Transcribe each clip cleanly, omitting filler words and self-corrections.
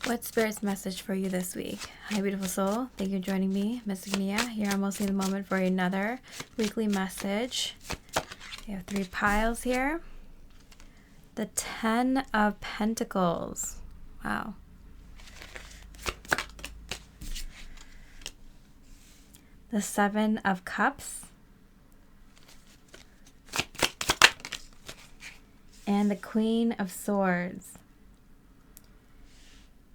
What's Spirit's message for you this week? Hi, beautiful soul. Thank you for joining me, Miss Miya, here on Mostly in the Moment for another weekly message. We have 3 piles here. The 10 of Pentacles. Wow. The 7 of Cups. And the Queen of Swords.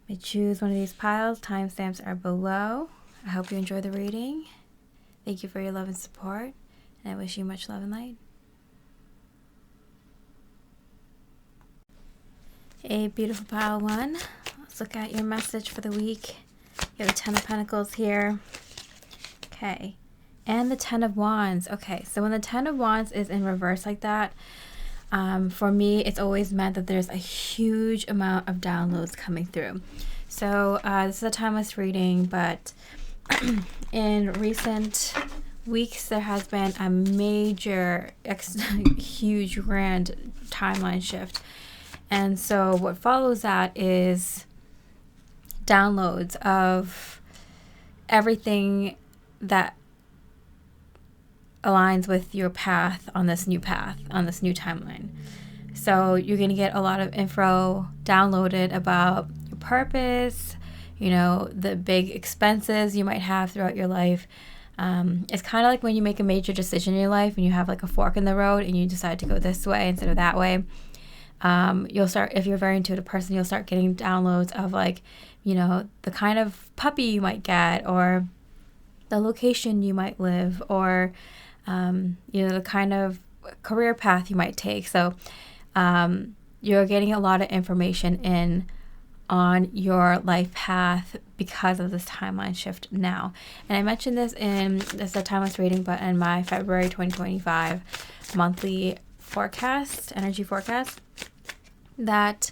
You may choose one of these piles. Timestamps are below. I hope you enjoy the reading. Thank you for your love and support. And I wish you much love and light. A beautiful pile 1. Let's look at your message for the week. You have the 10 of Pentacles here. Okay. And the 10 of Wands. Okay, so when the 10 of Wands is in reverse like that, for me, it's always meant that there's a huge amount of downloads coming through. So this is a timeless reading, but in recent weeks, there has been a major, huge, grand timeline shift. And so what follows that is downloads of everything that aligns with your path, on this new timeline. So you're going to get a lot of info downloaded about your purpose, you know, the big expenses you might have throughout your life. It's kind of like when you make a major decision in your life and you have like a fork in the road and you decide to go this way instead of that way. You'll start, if you're a very intuitive person, you'll start getting downloads of like, you know, the kind of puppy you might get, or the location you might live, or you know, the kind of career path you might take. So you're getting a lot of information in on your life path because of this timeline shift now. And I mentioned this is a timeless reading, but in my February 2025 monthly forecast, energy forecast, that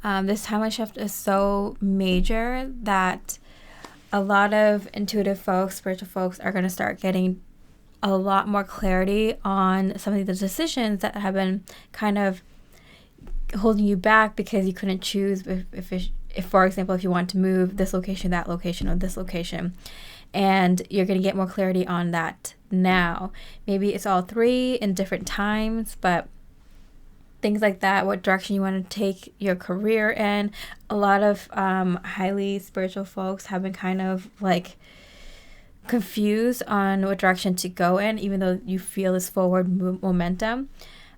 this timeline shift is so major that a lot of intuitive folks, spiritual folks, are going to start getting a lot more clarity on some of the decisions that have been kind of holding you back because you couldn't choose if for example, if you want to move this location, that location, or this location. And you're going to get more clarity on that now. Maybe it's all 3 in different times, but things like that, what direction you want to take your career in. A lot of highly spiritual folks have been kind of like confused on what direction to go in, even though you feel this forward momentum.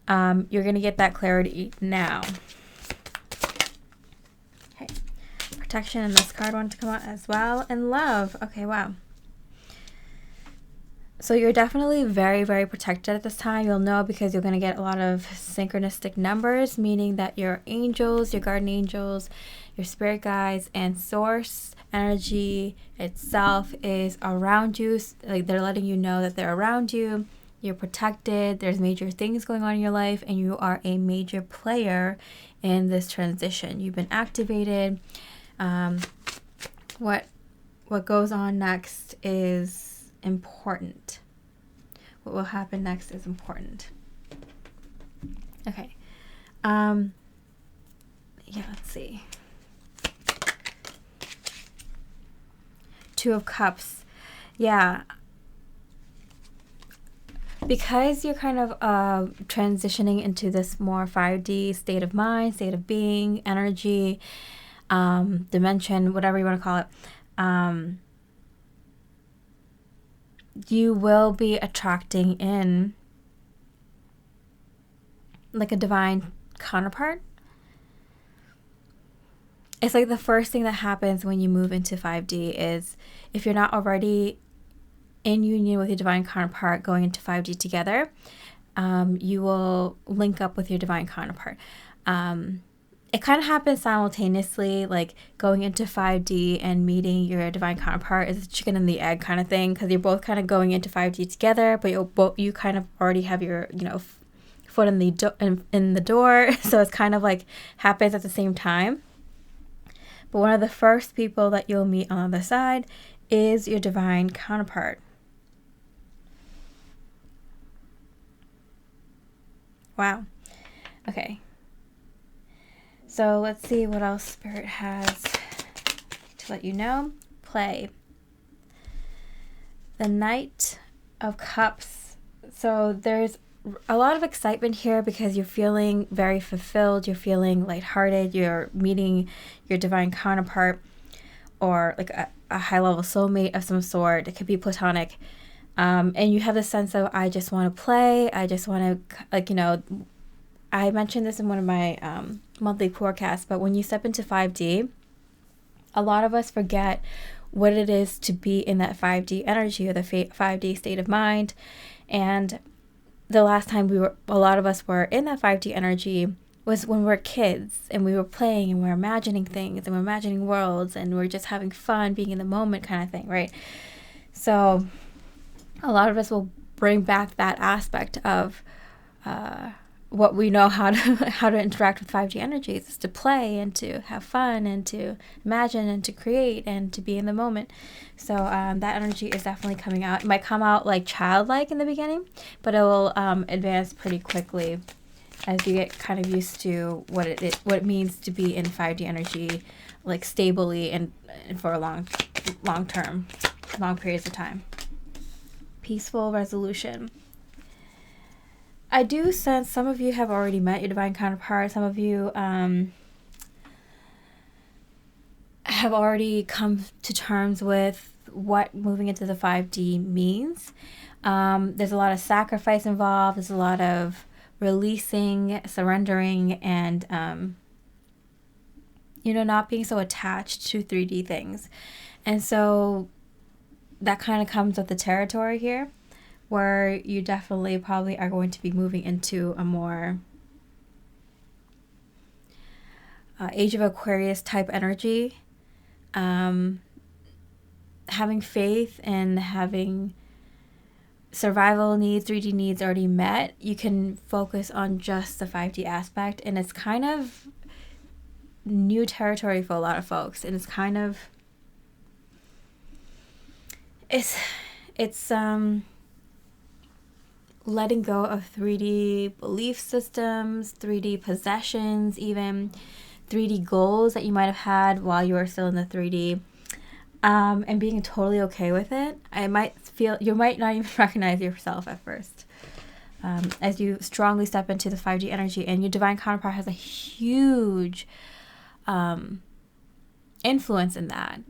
You're going to get that clarity now. Okay. Protection, and this card wanted to come out as well. And love. Okay, wow. So you're definitely very, very protected at this time. You'll know because you're going to get a lot of synchronistic numbers, meaning that your angels, your guardian angels, your spirit guides, and source energy itself is around you. Like, they're letting you know that they're around you. You're protected. There's major things going on in your life, and you are a major player in this transition. You've been activated. What goes on next is important. What will happen next is important. Okay. Yeah, let's see. 2 of Cups. Yeah. Because you're kind of transitioning into this more 5D state of mind, state of being, energy, dimension, whatever you want to call it, you will be attracting in like a divine counterpart. It's like the first thing that happens when you move into 5D is, if you're not already in union with your divine counterpart going into 5D together, you will link up with your divine counterpart. It kind of happens simultaneously, like going into 5D and meeting your divine counterpart is a chicken and the egg kind of thing, because you're both kind of going into 5D together, but you kind of already have your, you know, foot in the door. So it's kind of like happens at the same time. But one of the first people that you'll meet on the other side is your divine counterpart. Wow. Okay. So let's see what else Spirit has to let you know. Play. The Knight of Cups. So there's a lot of excitement here because you're feeling very fulfilled. You're feeling lighthearted. You're meeting your divine counterpart or like a high-level soulmate of some sort. It could be platonic. And you have the sense of, I just want to play. I just want to, like, you know, I mentioned this in one of my monthly forecasts, but when you step into 5D, a lot of us forget what it is to be in that 5D energy or the 5D state of mind. And the last time a lot of us were in that 5D energy was when we were kids and we were playing and we were imagining things and we're imagining worlds and we're just having fun, being in the moment kind of thing, right? So a lot of us will bring back that aspect of what we know how to interact with 5D energies, is to play and to have fun and to imagine and to create and to be in the moment. So that energy is definitely coming out. It might come out like childlike in the beginning, but it will advance pretty quickly as you get kind of used to what it means to be in 5D energy, like stably and for a long periods of time. Peaceful resolution. I do sense some of you have already met your divine counterpart. Some of you have already come to terms with what moving into the 5D means. There's a lot of sacrifice involved. There's a lot of releasing, surrendering, and not being so attached to 3D things. And so that kind of comes with the territory here, where you definitely probably are going to be moving into a more Age of Aquarius type energy. Having faith and having survival needs, 3D needs already met, you can focus on just the 5D aspect. And it's kind of new territory for a lot of folks. And it's kind of, it's letting go of 3D belief systems, 3D possessions, even 3D goals that you might have had while you were still in the 3D, and being totally okay with it. You might not even recognize yourself at first as you strongly step into the 5D energy, and your divine counterpart has a huge influence in that.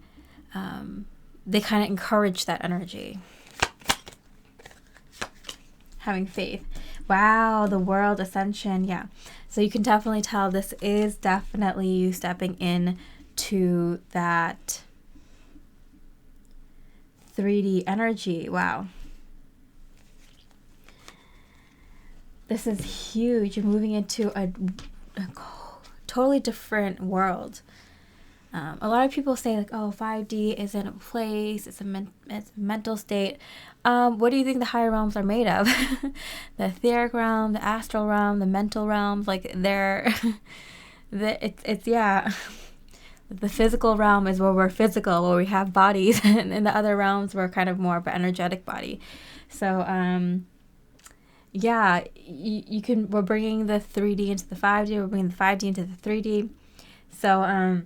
They kind of encourage that energy. Having faith. Wow, the world ascension. Yeah. So you can definitely tell this is definitely you stepping in to that 3D energy. Wow. This is huge. You're moving into a totally different world. A lot of people say like, oh, 5D isn't a place, it's a mental state. What do you think the higher realms are made of? The etheric realm, the astral realm, the mental realms, like it's yeah. The physical realm is where we're physical, where we have bodies, and in the other realms we're kind of more of an energetic body. So yeah, we're bringing the 3D into the 5D, we're bringing the 5D into the 3D. So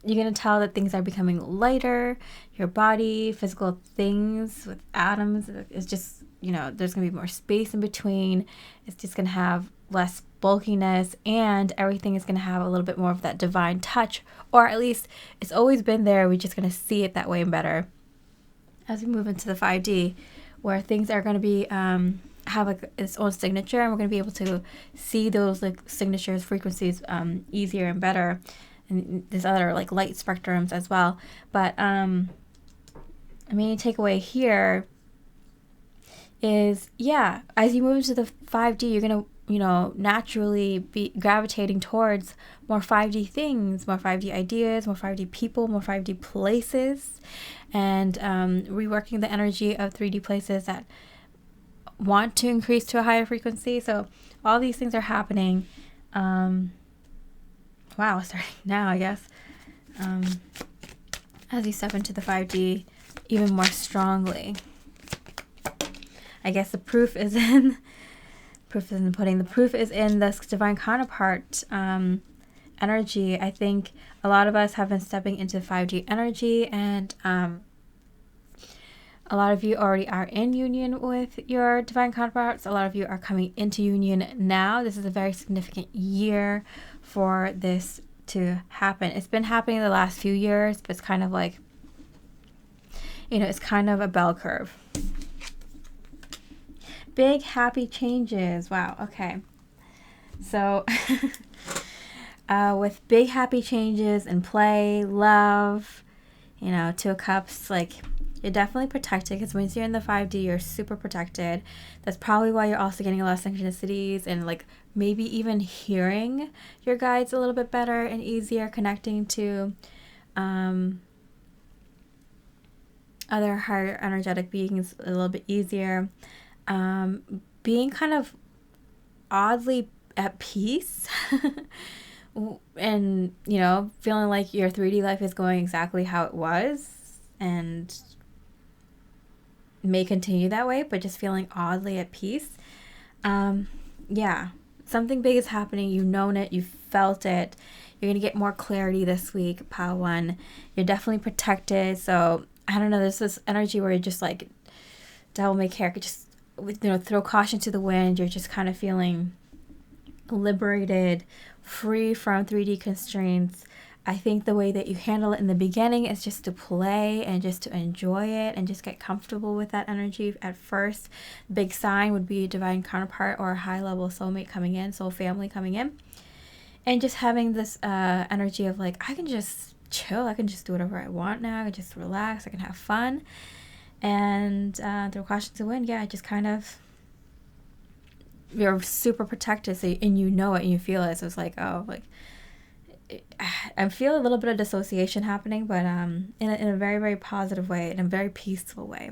you're going to tell that things are becoming lighter. Your body, physical things with atoms, it's just, there's going to be more space in between. It's just going to have less bulkiness, and everything is going to have a little bit more of that divine touch, or at least it's always been there. We're just going to see it that way and better as we move into the 5D, where things are going to be have like its own signature, and we're going to be able to see those like signatures, frequencies easier and better. And there's other like light spectrums as well. But main takeaway here is, yeah, as you move into the 5D, you're going to, naturally be gravitating towards more 5D things, more 5D ideas, more 5D people, more 5D places, and reworking the energy of 3D places that want to increase to a higher frequency. So all these things are happening. Wow, starting now, I guess. As you step into the 5D even more strongly. I guess the proof is in the pudding. The proof is in this divine counterpart energy. I think a lot of us have been stepping into 5D energy, and a lot of you already are in union with your divine counterparts. A lot of you are coming into union now. This is a very significant year for this to happen. It's been happening the last few years, but it's kind of like, it's kind of a bell curve. Big happy changes. Wow. Okay. So with big happy changes in play, love, Two of Cups, like, you're definitely protected, because once you're in the 5D, you're super protected. That's probably why you're also getting a lot of synchronicities, and like maybe even hearing your guides a little bit better and easier, connecting to other higher energetic beings a little bit easier. Being kind of oddly at peace and, feeling like your 3D life is going exactly how it was and may continue that way, but just feeling oddly at peace. Yeah, something big is happening. You've known it. You've felt it. You're going to get more clarity this week, Pile 1. You're definitely protected. So, I don't know, there's this energy where you're just like, devil may care, just, throw caution to the wind. You're just kind of feeling liberated, free from 3D constraints. I think the way that you handle it in the beginning is just to play and just to enjoy it and just get comfortable with that energy at first. Big sign would be a divine counterpart or a high-level soulmate coming in, soul family coming in. And just having this energy of like, I can just chill. I can just do whatever I want now. I can just relax. I can have fun. And throw caution to the wind, yeah, just kind of, you're super protected, so and you know it and you feel it. So it's like, oh, like, I feel a little bit of dissociation happening, but in a very, very positive way, in a very peaceful way.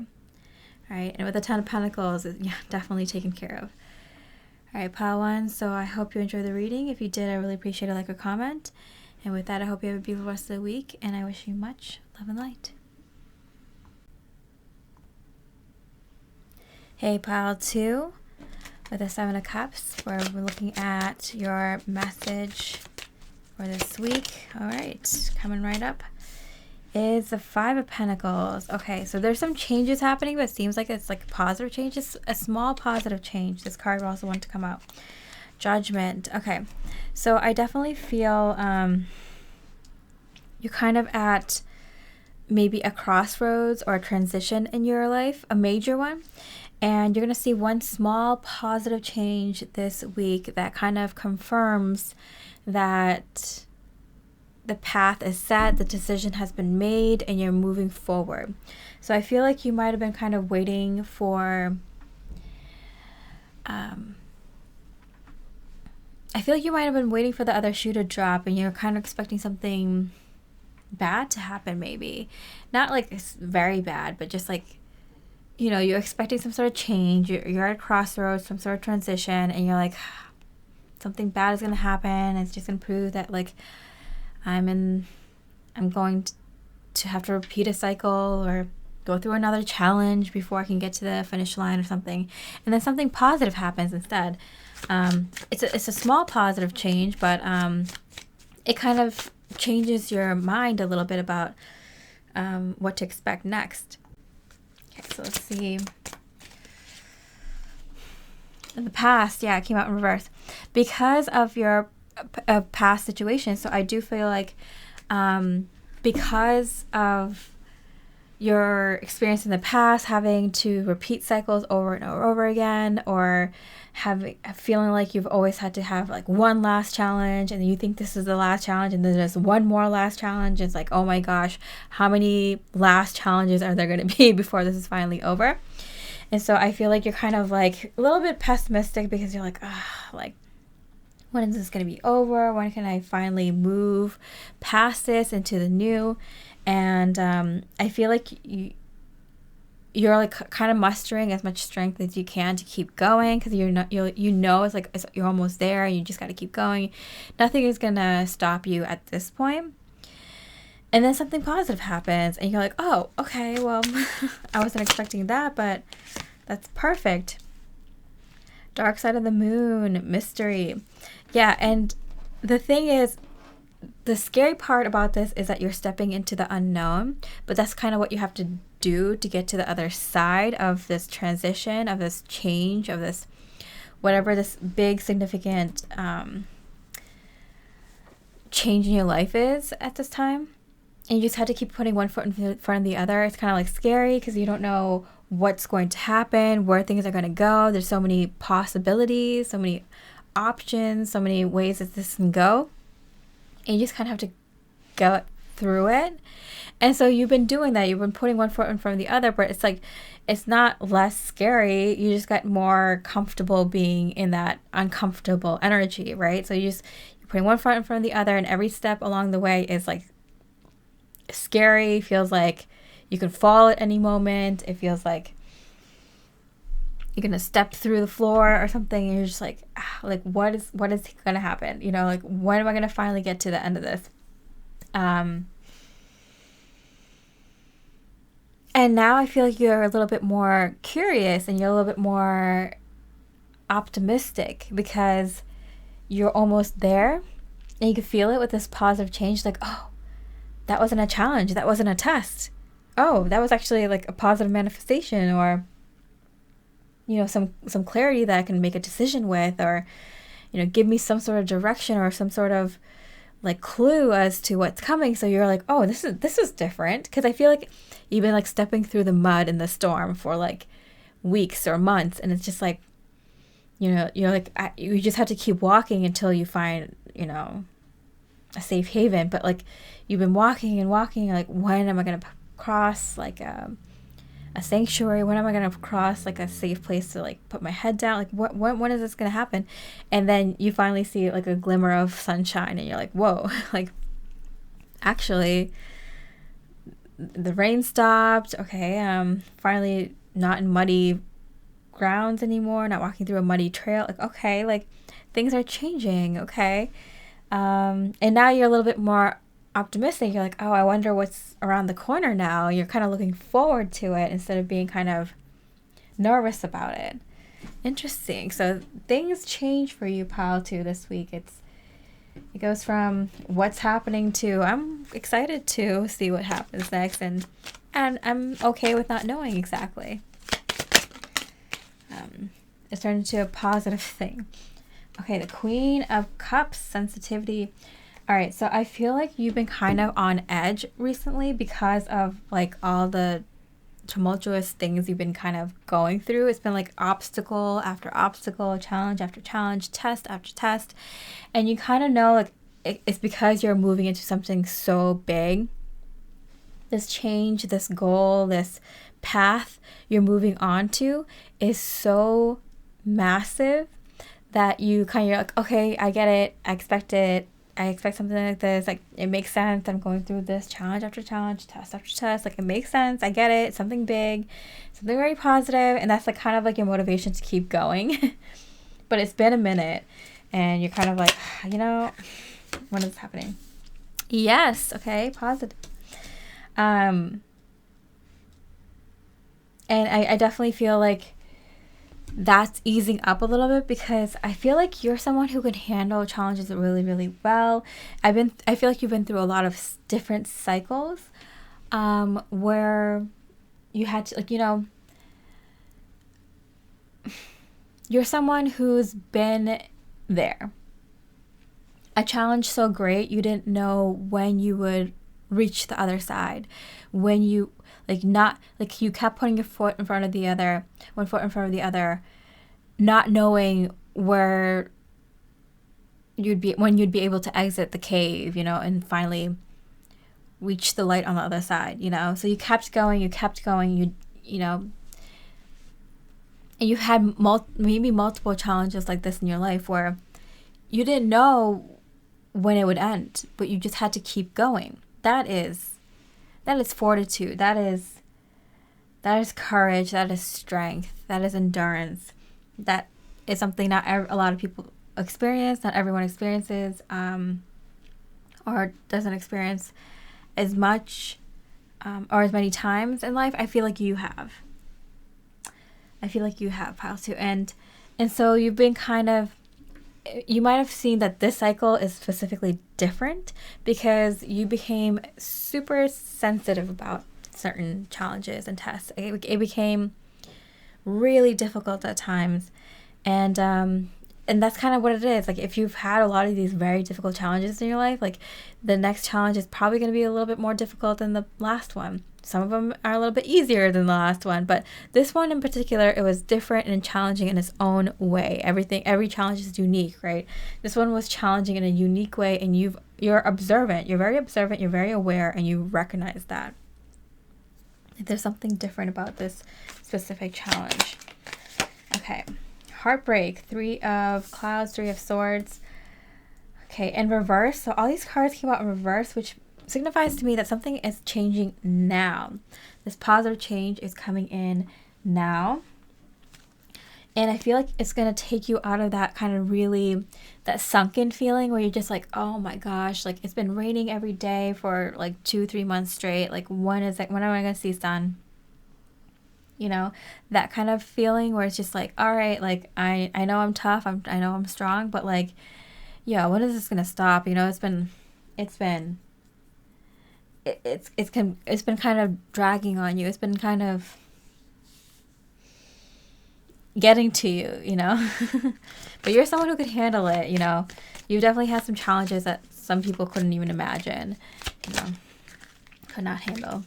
All right, and with the 10 of Pentacles, yeah, definitely taken care of. All right, Pile 1, so I hope you enjoyed the reading. If you did, I really appreciate a like or comment. And with that, I hope you have a beautiful rest of the week, and I wish you much love and light. Hey, Pile 2, with the 7 of Cups, where we're looking at your message for this week. All right, coming right up is the 5 of Pentacles. Okay, so there's some changes happening, but it seems like it's like positive change. It's a small positive change. This card also wanted to come out. Judgment. Okay, so I definitely feel you're kind of at maybe a crossroads or a transition in your life, a major one. And you're going to see one small positive change this week that kind of confirms that the path is set, the decision has been made, and you're moving forward. So I feel like you might have been kind of waiting for, the other shoe to drop, and you're kind of expecting something bad to happen, maybe. Not like it's very bad, but just like, you're expecting some sort of change. You're at a crossroads, some sort of transition, and you're like, something bad is going to happen. It's just going to prove that, like, I'm going to have to repeat a cycle or go through another challenge before I can get to the finish line or something. And then something positive happens instead. It's a small positive change, but it kind of changes your mind a little bit about what to expect next. Okay, so let's see. In the past, yeah, it came out in reverse. Because of your past situation, so I do feel like because of your experience in the past, having to repeat cycles over and over again, or feeling like you've always had to have like one last challenge, and you think this is the last challenge, and then there's one more last challenge. It's like, oh my gosh, how many last challenges are there going to be before this is finally over? And so I feel like you're kind of like a little bit pessimistic, because you're like, like, when is this going to be over? When can I finally move past this into the new? And I feel like you're like kind of mustering as much strength as you can to keep going, because it's like you're almost there, and you just got to keep going. Nothing is going to stop you at this point. And then something positive happens, and you're like, oh, okay, well, I wasn't expecting that, but that's perfect. Dark side of the moon, mystery. Yeah, and the thing is, the scary part about this is that you're stepping into the unknown, but that's kind of what you have to do to get to the other side of this transition, of this change, of this whatever this big significant change in your life is at this time. And you just have to keep putting one foot in front of the other. It's kind of like scary because you don't know what's going to happen, where things are going to go. There's so many possibilities, so many options, so many ways that this can go. And you just kind of have to go through it. And so you've been doing that. You've been putting one foot in front of the other, but it's like, it's not less scary. You just got more comfortable being in that uncomfortable energy, right? So you're putting one foot in front of the other, and every step along the way is like scary. Feels like you can fall at any moment. It feels like you're gonna step through the floor or something, and you're just like what is gonna happen? You know, like, when am I gonna finally get to the end of this? And now I feel like you're a little bit more curious and you're a little bit more optimistic because you're almost there, and you can feel it with this positive change. Like, oh, that wasn't a challenge. That wasn't a test. Oh, that was actually like a positive manifestation, or, you know, some clarity that I can make a decision with, or, you know, give me some sort of direction or some sort of like clue as to what's coming. So you're like, oh, this is different. Because I feel like you've been like stepping through the mud in the storm for like weeks or months, and it's just like, you know, you're like, you just have to keep walking until you find, you know, a safe haven. But like, you've been walking and walking, like, when am I gonna cross like a sanctuary? When am I gonna cross like a safe place to like put my head down? Like, when is this gonna happen? And then you finally see like a glimmer of sunshine, and you're like, whoa, like, actually the rain stopped. Okay, finally not in muddy grounds anymore, not walking through a muddy trail. Like, okay, like, things are changing. Okay. And now you're a little bit more optimistic. You're like, oh, I wonder what's around the corner now. You're kind of looking forward to it instead of being kind of nervous about it. Interesting. So things change for you, pal, too, this week. It goes from what's happening to I'm excited to see what happens next, and I'm okay with not knowing exactly. It's turned into a positive thing. Okay, the Queen of Cups, sensitivity. All right, so I feel like you've been kind of on edge recently because of like all the tumultuous things you've been kind of going through. It's been like obstacle after obstacle, challenge after challenge, test after test. And you kind of know like it's because you're moving into something so big. This change, this goal, this path you're moving on to is so massive that you kind of, like, okay, I get it. I expect it. I expect something like this. Like, it makes sense. I'm going through this challenge after challenge, test after test. Like, it makes sense. I get it. It's something big, something very positive. And that's like kind of like your motivation to keep going. But it's been a minute, and you're kind of like, you know, when is this happening? Yes. Okay. Positive. And I definitely feel like that's easing up a little bit because I feel like you're someone who can handle challenges really, really well. I feel like you've been through a lot of different cycles, where you had to, like, you know, you're someone who's been there. A challenge so great, you didn't know when you would reach the other side, when you you kept putting your foot in front of the other, one foot in front of the other, not knowing where when you'd be able to exit the cave, you know, and finally reach the light on the other side, you know. So you kept going, you know, and you've had maybe multiple challenges like this in your life where you didn't know when it would end, but you just had to keep going. That is fortitude. That is courage. That is strength. That is endurance. That is something not a lot of people experience. Not everyone experiences, or doesn't experience as much, or as many times in life. I feel like you have. Pal, too. And so you've been kind of you might have seen that this cycle is specifically different because you became super sensitive about certain challenges and tests. It became really difficult at times, and that's kind of what it is. Like, if you've had a lot of these very difficult challenges in your life, like, the next challenge is probably going to be a little bit more difficult than the last one. Some of them are a little bit easier than the last one, but this one in particular, it was different and challenging in its own way. Every challenge is unique, right? This one was challenging in a unique way, and you're observant. You're very observant. You're very aware, and you recognize that. There's something different about this specific challenge. Okay. Heartbreak, 3 of Clouds, 3 of Swords. Okay, in reverse. So all these cards came out in reverse, which signifies to me that something is changing now. This positive change is coming in now. And I feel like it's going to take you out of that kind of really, that sunken feeling where you're just like, oh my gosh, like, it's been raining every day for like 2-3 months straight. Like, when am I going to see sun? You know, that kind of feeling where it's just like, all right, like, I know I'm tough. I know I'm strong, but like, yeah, when is this going to stop? You know, it's been kind of dragging on you. It's been kind of getting to you, you know. But you're someone who could handle it, you know. You've definitely had some challenges that some people couldn't even imagine, you know, could not handle.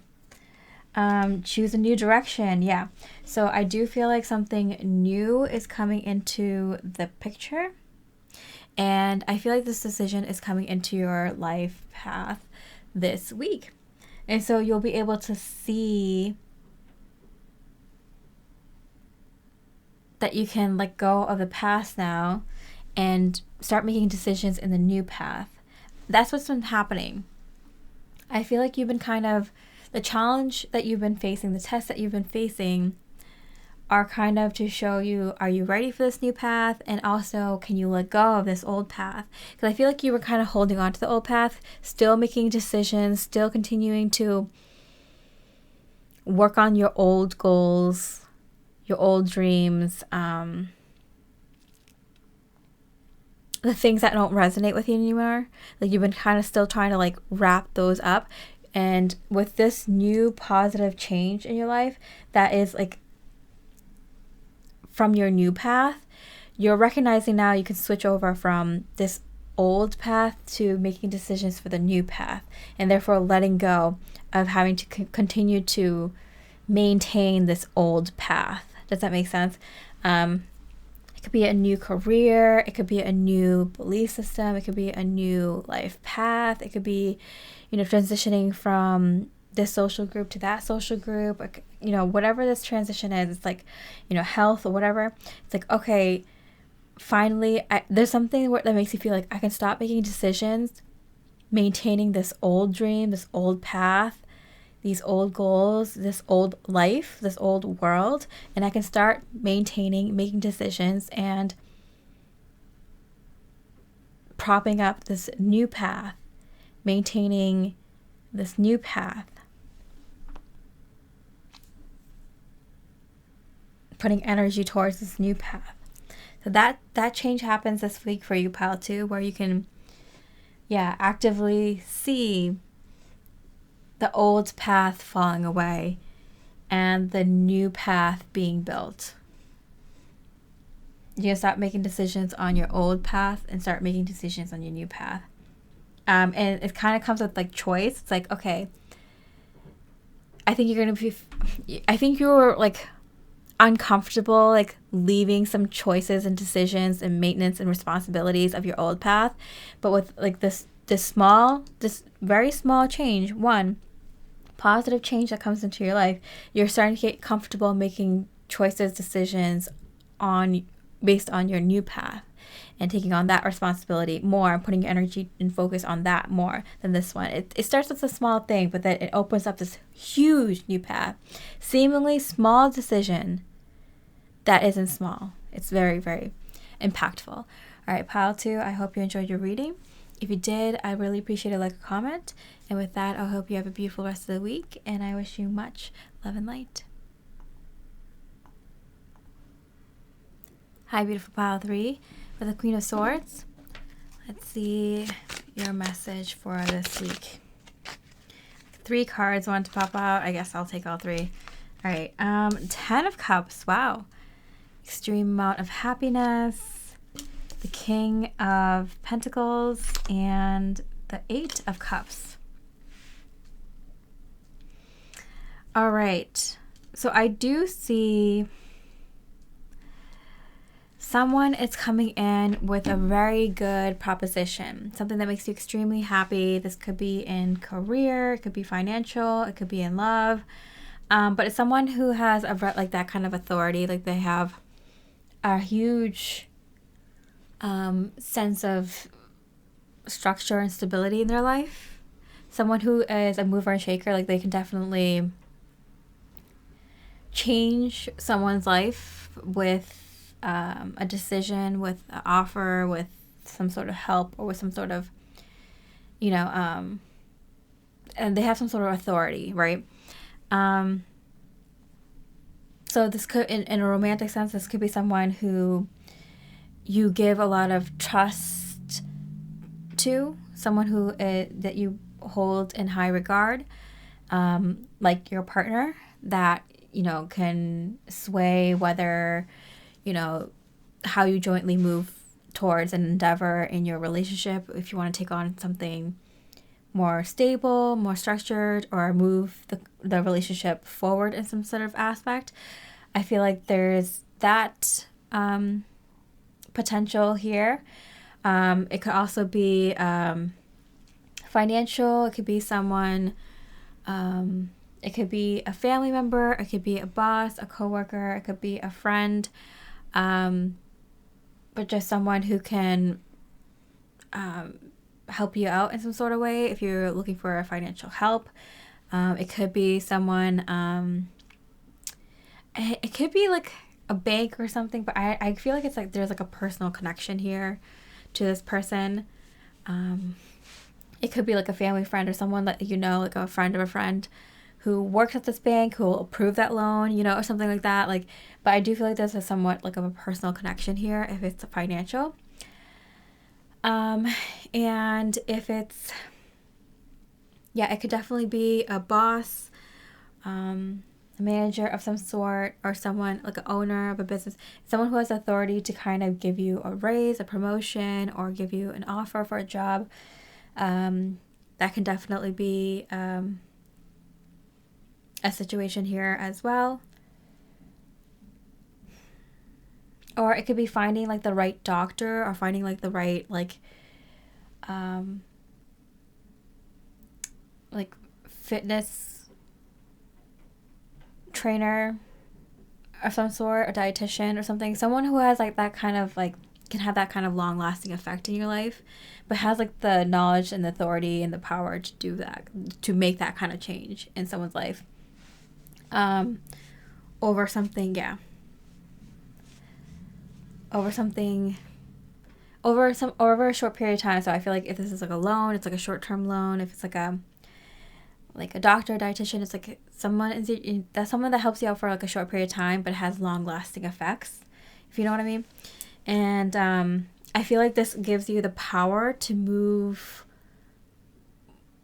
Choose a new direction. Yeah. So I do feel like something new is coming into the picture. And I feel like this decision is coming into your life path this week. And so you'll be able to see that you can let go of the past now and start making decisions in the new path. That's what's been happening. I feel like you've been kind of, the challenge that you've been facing, the tests that you've been facing are kind of to show you, are you ready for this new path? And also, can you let go of this old path? Because I feel like you were kind of holding on to the old path, still making decisions, still continuing to work on your old goals, your old dreams, the things that don't resonate with you anymore. Like, you've been kind of still trying to like wrap those up. And with this new positive change in your life that is like from your new path, you're recognizing now you can switch over from this old path to making decisions for the new path, and therefore letting go of having to continue to maintain this old path. Does that make sense? It could be a new career. It could be a new belief system. It could be a new life path. It could be, you know, transitioning from this social group to that social group. You know, whatever this transition is, it's like, you know, health or whatever. It's like, okay, finally, there's something that makes you feel like I can stop making decisions, maintaining this old dream, this old path, these old goals, this old life, this old world, and I can start making decisions and propping up this new path, maintaining this new path, putting energy towards this new path. So that change happens this week for you, pile 2, where you can, actively see the old path falling away and the new path being built. You stop making decisions on your old path and start making decisions on your new path. And it kind of comes with like choice. It's like, okay, I think you're like uncomfortable, like leaving some choices and decisions and maintenance and responsibilities of your old path. But with like this very small change, one positive change that comes into your life, you're starting to get comfortable making choices, decisions based on your new path and taking on that responsibility more and putting your energy and focus on that more than this one. It starts with a small thing, but then it opens up this huge new path. Seemingly small decision that isn't small. It's very, very impactful. All right, pile 2, I hope you enjoyed your reading. If you did, I really appreciate a like or comment. And with that, I hope you have a beautiful rest of the week, and I wish you much love and light. Hi, beautiful pile 3. with the Queen of Swords. Let's see your message for this week. 3 cards want to pop out. I guess I'll take all 3. All right. 10 of Cups. Wow. Extreme amount of happiness. The King of Pentacles and the 8 of Cups. All right. So I do see someone is coming in with a very good proposition, something that makes you extremely happy. This could be in career, it could be financial, it could be in love. But it's someone who has like that kind of authority, like they have a huge sense of structure and stability in their life. Someone who is a mover and shaker, like they can definitely change someone's life with a decision, with an offer, with some sort of help, or with some sort of, and they have some sort of authority, right? So this could, in a romantic sense, this could be someone who you give a lot of trust to, someone who that you hold in high regard, like your partner that, can sway whether, how you jointly move towards an endeavor in your relationship. If you want to take on something more stable, more structured, or move the relationship forward in some sort of aspect, I feel like there's that potential here. It could also be financial. It could be someone, it could be a family member, it could be a boss, a coworker, it could be a friend, but just someone who can help you out in some sort of way if you're looking for financial help. It could be someone, it could be like a bank or something, but I feel like it's like there's like a personal connection here to this person. It could be like a family friend or someone that like a friend of a friend who works at this bank, who will approve that loan, or something like that. Like, but I do feel like there's a somewhat like of a personal connection here if it's financial. And if it's, it could definitely be a boss, a manager of some sort, or someone like an owner of a business, someone who has authority to kind of give you a raise, a promotion, or give you an offer for a job. That can definitely be a situation here as well. Or it could be finding like the right doctor, or finding like the right like fitness trainer of some sort, a dietitian or something. Someone who has like that kind of like can have that kind of long lasting effect in your life, but has like the knowledge and the authority and the power to do that, to make that kind of change in someone's life. Over something, over a short period of time. So I feel like if this is like a loan, it's like a short-term loan. If it's like a doctor, dietitian, it's like that's someone that helps you out for like a short period of time, but has long-lasting effects, if you know what I mean. And I feel like this gives you the power to move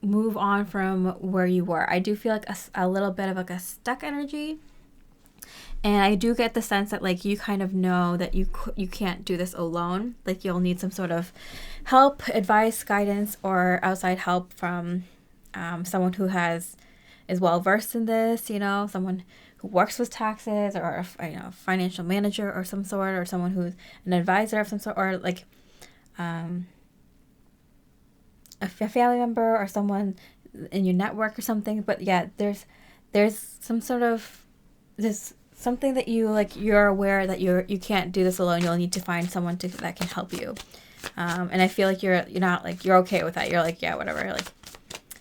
on from where you were. I do feel like a little bit of like a stuck energy, and I do get the sense that like you kind of know that you can't do this alone. Like you'll need some sort of help, advice, guidance, or outside help from someone who is well versed in this. Someone who works with taxes, or a financial manager or some sort, or someone who's an advisor of some sort, or like a family member or someone in your network or something. But there's some sort of this something that you're aware that you can't do this alone. You'll need to find someone that can help you. And I feel like you're not like you're okay with that. You're like, yeah, whatever. Like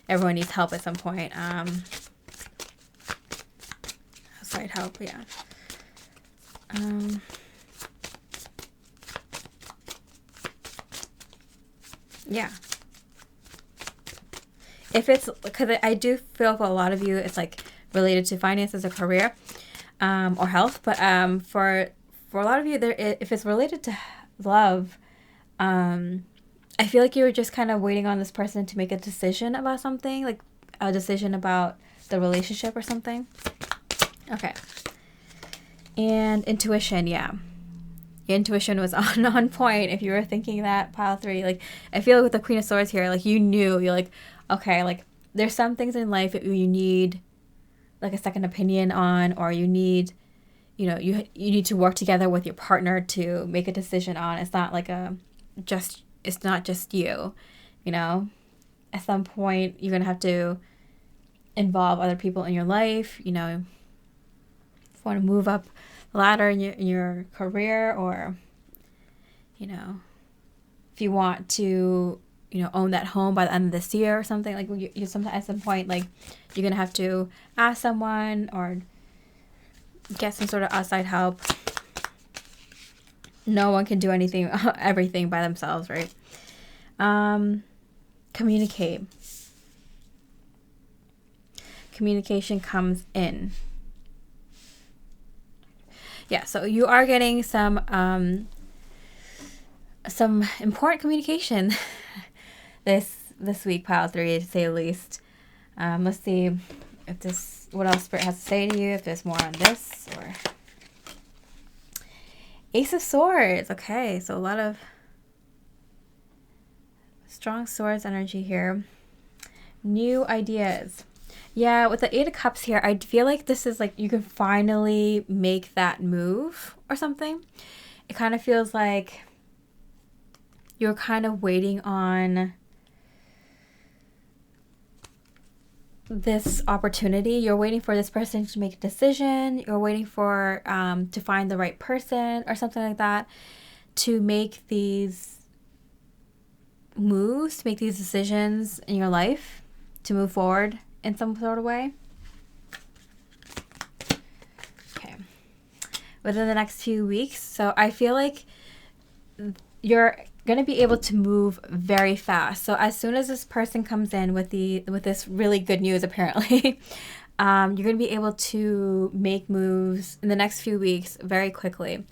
everyone needs help at some point. Outside help, yeah. Yeah. If it's, because I do feel for a lot of you, it's like related to finances or career, or health. But for a lot of you, if it's related to love, I feel like you were just kind of waiting on this person to make a decision about something, like a decision about the relationship or something. Okay. And intuition, yeah. Your intuition was on point if you were thinking that, pile 3. Like, I feel like with the Queen of Swords here, like, you knew, you're like, okay, like, there's some things in life that you need, like, a second opinion on, or you need, you know, you need to work together with your partner to make a decision on. It's not like it's not just you, you know. At some point, you're going to have to involve other people in your life, you know. If you want to move up the ladder in your career, or, you know, if you want to, you know, own that home by the end of this year or something, like, you sometimes at some point, like, you're going to have to ask someone or get some sort of outside help. No one can do everything by themselves, right? Communicate. Communication comes in. Yeah, so you are getting some important communication this week, pile 3, to say the least. Let's see if what else Spirit has to say to you, if there's more on this. Or Ace of Swords. Okay, so a lot of strong swords energy here. New ideas. Yeah, with the 8 of Cups here, I feel like this is like you can finally make that move or something. It kind of feels like you're kind of waiting on this opportunity. You're waiting for this person to make a decision. You're waiting for to find the right person or something like that to make these moves, to make these decisions in your life, to move forward in some sort of way. Okay. Within the next few weeks. So I feel like you're going to be able to move very fast. So as soon as this person comes in with this really good news, apparently, you're going to be able to make moves in the next few weeks very quickly.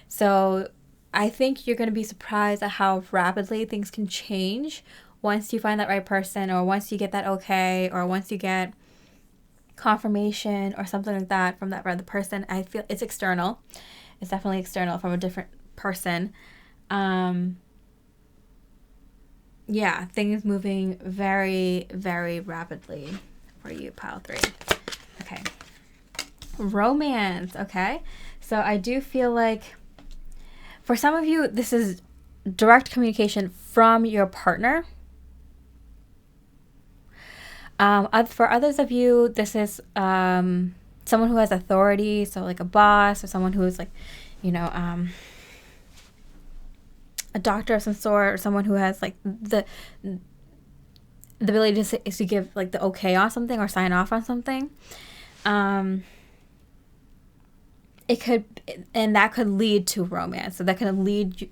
So I think you're going to be surprised at how rapidly things can change once you find that right person, or once you get that okay, or once you get confirmation or something like that from that other person. I feel it's external. It's definitely external from a different person. Yeah, things moving very, very rapidly for you, pile 3. Okay. Romance. Okay. So I do feel like for some of you, this is direct communication from your partner. For others of you, this is someone who has authority, so like a boss, or someone who is like, you know, a doctor of some sort, or someone who has like the ability to give like the okay on something or sign off on something. It could, and that could lead to romance. So that could lead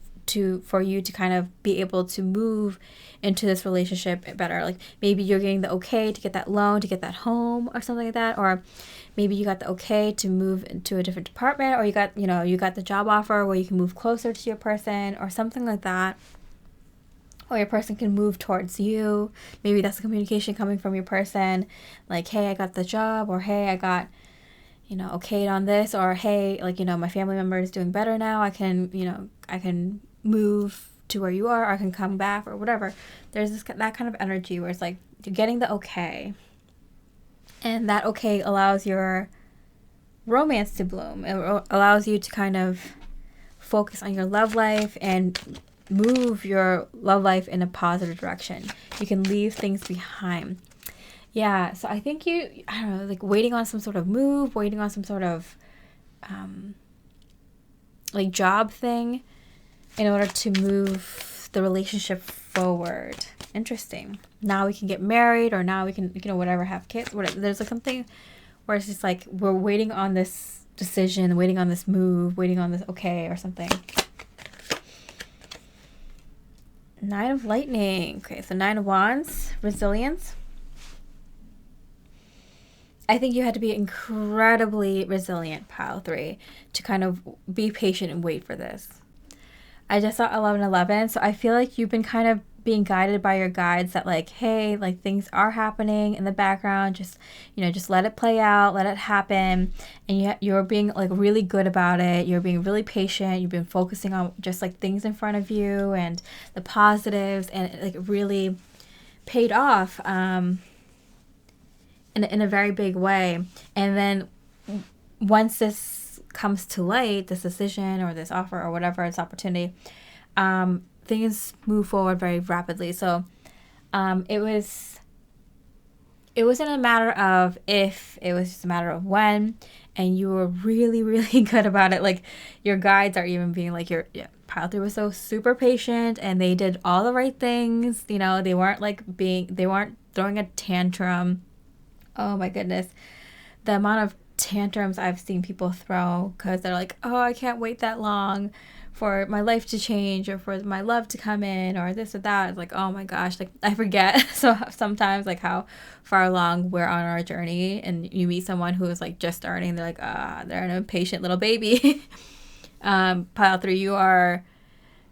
for you to kind of be able to move into this relationship better. Like maybe you're getting the okay to get that loan, to get that home or something like that. Or maybe you got the okay to move into a different department, or you got the job offer where you can move closer to your person or something like that. Or your person can move towards you. Maybe that's the communication coming from your person. Like, hey, I got the job, or hey, I got, okayed on this, or hey, like, my family member is doing better now. I can move to where you are, or I can come back, or whatever. There's that kind of energy where it's like you're getting the okay. And that okay allows your romance to bloom. It allows you to kind of focus on your love life and move your love life in a positive direction. You can leave things behind. Yeah, so I think I don't know, like waiting on some sort of move, waiting on some sort of like job thing in order to move the relationship forward. Interesting. Now we can get married, or now we can, whatever, have kids. Whatever. There's like something where it's just like we're waiting on this decision, waiting on this move, waiting on this okay or something. 9 of Lightning. Okay, so 9 of Wands, resilience. I think you had to be incredibly resilient, pile 3, to kind of be patient and wait for this. I just saw 1111. So I feel like you've been kind of being guided by your guides that like, hey, like things are happening in the background. Just, just let it play out, let it happen. And you're being like really good about it. You're being really patient. You've been focusing on just like things in front of you and the positives, and it, like really paid off in a very big way. And then once this comes to light, this decision or this offer or whatever, this opportunity, things move forward very rapidly. So it wasn't a matter of if, it was just a matter of when, and you were really, really good about it. Like your guides are even being like, Pile 3 was so super patient, and they did all the right things. They weren't throwing a tantrum. Oh my goodness. The amount of tantrums I've seen people throw because they're like, oh, I can't wait that long for my life to change or for my love to come in or this or that. It's like, oh my gosh, like I forget so sometimes like how far along we're on our journey, and you meet someone who is like just starting, they're like, they're an impatient little baby. Pile 3, you are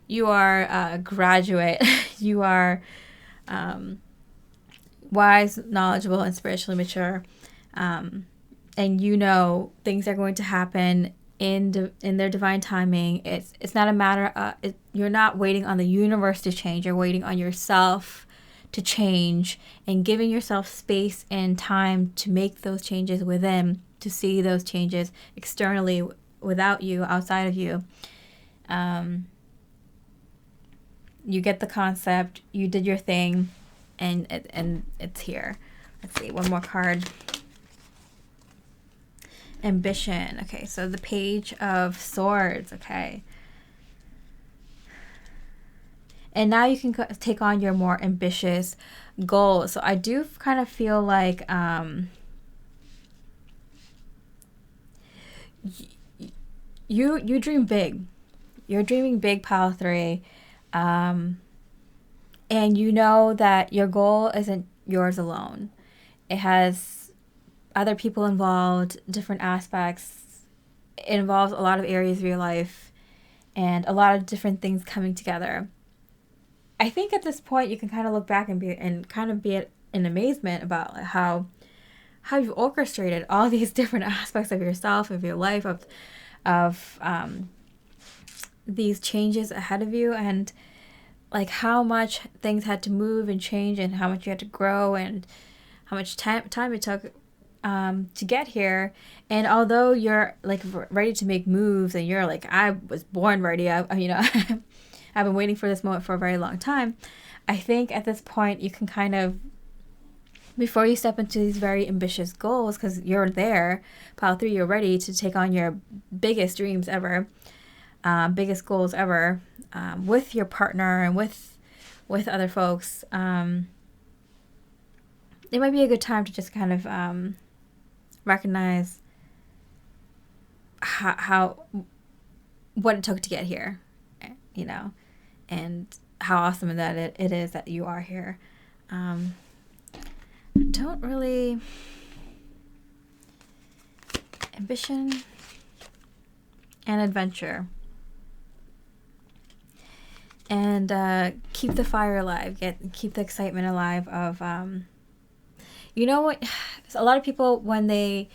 a graduate. You are wise, knowledgeable, and spiritually mature. And things are going to happen in their divine timing. It's not a matter of, you're not waiting on the universe to change. You're waiting on yourself to change and giving yourself space and time to make those changes within, to see those changes externally without you, outside of you. You get the concept, you did your thing, and it's here. Let's see, one more card. Ambition. Okay, so the Page of Swords. Okay. And now you can take on your more ambitious goals. So I do kind of feel like you dream big. You're dreaming big, Pile 3. And you know that your goal isn't yours alone. It has other people involved, different aspects. It involves a lot of areas of your life and a lot of different things coming together. I think at this point you can kind of look back and be in amazement about how you've orchestrated all these different aspects of yourself, of your life, of these changes ahead of you, and like how much things had to move and change, and how much you had to grow, and how much time it took to get here. And although you're like ready to make moves, and you're like, I was born ready, I've been waiting for this moment for a very long time. I think at this point you can kind of, before you step into these very ambitious goals, because you're there, Pile 3, you're ready to take on your biggest dreams ever, biggest goals ever, with your partner and with other folks. It might be a good time to just kind of recognize how what it took to get here, and how awesome that it is that you are here. Don't really... Ambition and adventure. And keep the fire alive. Keep the excitement alive of... you know what? A lot of people, when they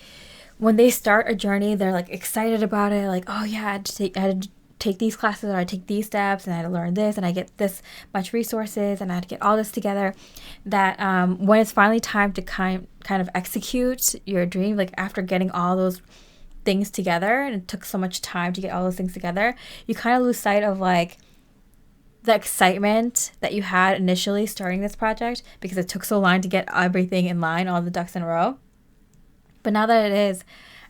start a journey, they're like excited about it. Like, oh yeah, I had to take these classes, or I take these steps, and I had to learn this, and I get this much resources, and I had to get all this together. That when it's finally time to kind of execute your dream, like after getting all those things together, and it took so much time to get all those things together, you kind of lose sight of like the excitement that you had initially starting this project, because it took so long to get everything in line, all the ducks in a row. But now that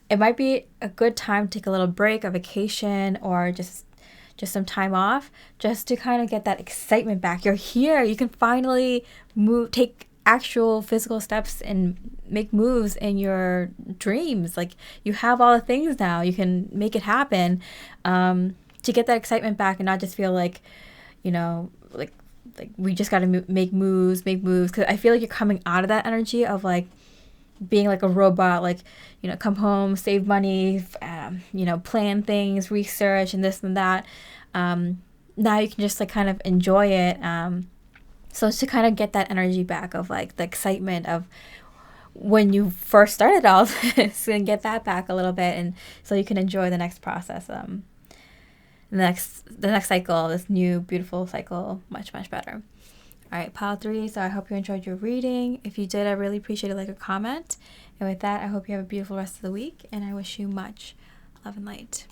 it might be a good time to take a little break, a vacation, or just some time off, just to kind of get that excitement back. You're here. You can finally take actual physical steps and make moves in your dreams. Like, you have all the things now. You can make it happen, to get that excitement back, and not just feel like, like we just got to make moves. Because I feel like you're coming out of that energy of like being like a robot, like, come home, save money, plan things, research, and this and that. now you can just like kind of enjoy it. So it's to kind of get that energy back of like the excitement of when you first started all this, and get that back a little bit, and so you can enjoy the next process, the next cycle, this new beautiful cycle, much better. All right, pile 3. So I hope you enjoyed your reading. If you did, I really appreciate it, like a comment. And with that, I hope you have a beautiful rest of the week, and I wish you much love and light.